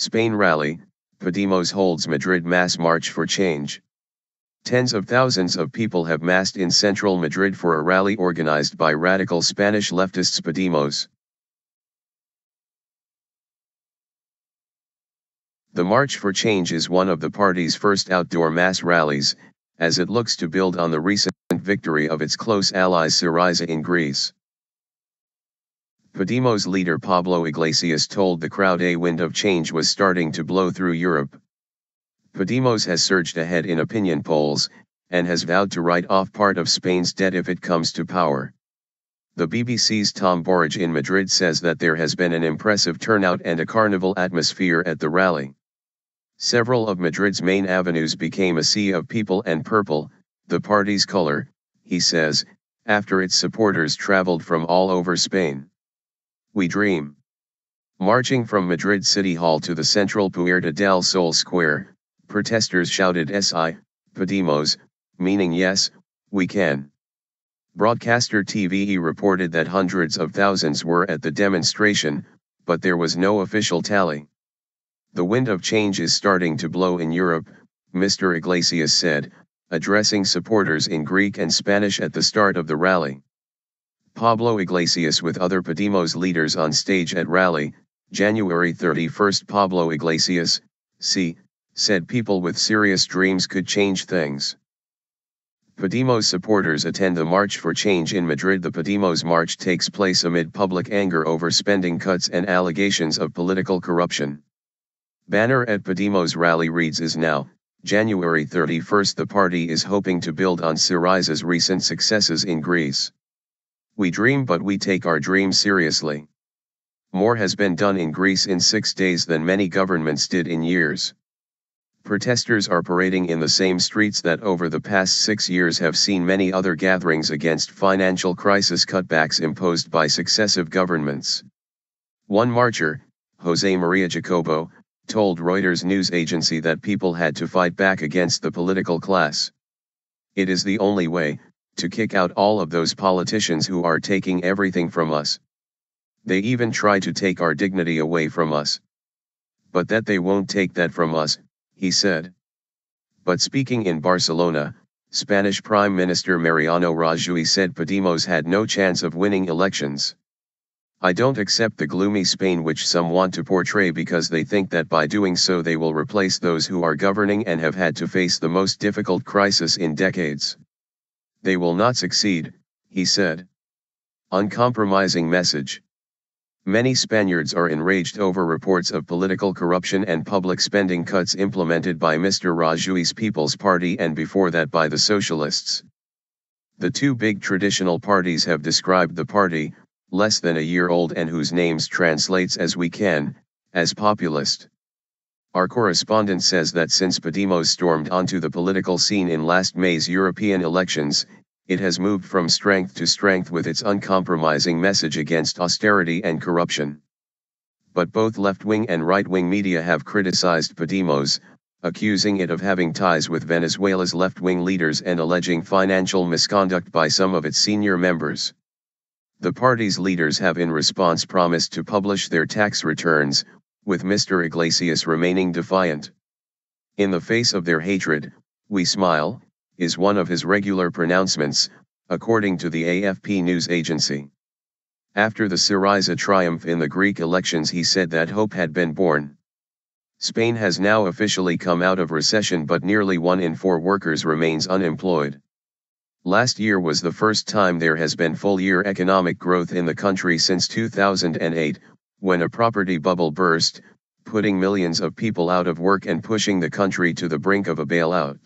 Spain rally, Podemos holds Madrid mass march for change. Tens of thousands of people have massed in central Madrid for a rally organized by radical Spanish leftists Podemos. The March for Change is one of the party's first outdoor mass rallies, as it looks to build on the recent victory of its close allies Syriza in Greece. Podemos leader Pablo Iglesias told the crowd a wind of change was starting to blow through Europe. Podemos has surged ahead in opinion polls, and has vowed to write off part of Spain's debt if it comes to power. The BBC's Tom Burridge in Madrid says that there has been an impressive turnout and a carnival atmosphere at the rally. Several of Madrid's main avenues became a sea of people and purple, the party's color, he says, after its supporters traveled from all over Spain. We dream. Marching from Madrid City Hall to the central Puerta del Sol Square, protesters shouted "Si, Podemos," meaning yes, we can. Broadcaster TVE reported that hundreds of thousands were at the demonstration, but there was no official tally. The wind of change is starting to blow in Europe, Mr. Iglesias said, addressing supporters in Greek and Spanish at the start of the rally. Pablo Iglesias with other Podemos leaders on stage at rally, January 31. Pablo Iglesias, said people with serious dreams could change things. Podemos supporters attend the March for Change in Madrid. The Podemos march takes place amid public anger over spending cuts and allegations of political corruption. Banner at Podemos rally reads "Is now, January 31. The party is hoping to build on Syriza's recent successes in Greece. We dream, but we take our dream seriously. More has been done in Greece in 6 days than many governments did in years." Protesters are parading in the same streets that over the past 6 years have seen many other gatherings against financial crisis cutbacks imposed by successive governments. One marcher, Jose Maria Jacobo, told Reuters news agency that people had to fight back against the political class. "It is the only way, to kick out all of those politicians who are taking everything from us. They even try to take our dignity away from us. But that they won't take that from us," he said. But speaking in Barcelona, Spanish Prime Minister Mariano Rajoy said Podemos had no chance of winning elections. "I don't accept the gloomy Spain which some want to portray because they think that by doing so they will replace those who are governing and have had to face the most difficult crisis in decades. They will not succeed," he said. Uncompromising message. Many Spaniards are enraged over reports of political corruption and public spending cuts implemented by Mr. Rajoy's People's Party and before that by the Socialists. The two big traditional parties have described the party, less than a year old and whose names translates as "we can," as populist. Our correspondent says that since Podemos stormed onto the political scene in last May's European elections, it has moved from strength to strength with its uncompromising message against austerity and corruption. But both left-wing and right-wing media have criticized Podemos, accusing it of having ties with Venezuela's left-wing leaders and alleging financial misconduct by some of its senior members. The party's leaders have in response promised to publish their tax returns, with Mr. Iglesias remaining defiant. "In the face of their hatred, we smile," is one of his regular pronouncements, according to the AFP news agency. After the Syriza triumph in the Greek elections, he said that hope had been born. Spain has now officially come out of recession, but nearly 1 in 4 workers remains unemployed. Last year was the first time there has been full-year economic growth in the country since 2008, when a property bubble burst, putting millions of people out of work and pushing the country to the brink of a bailout.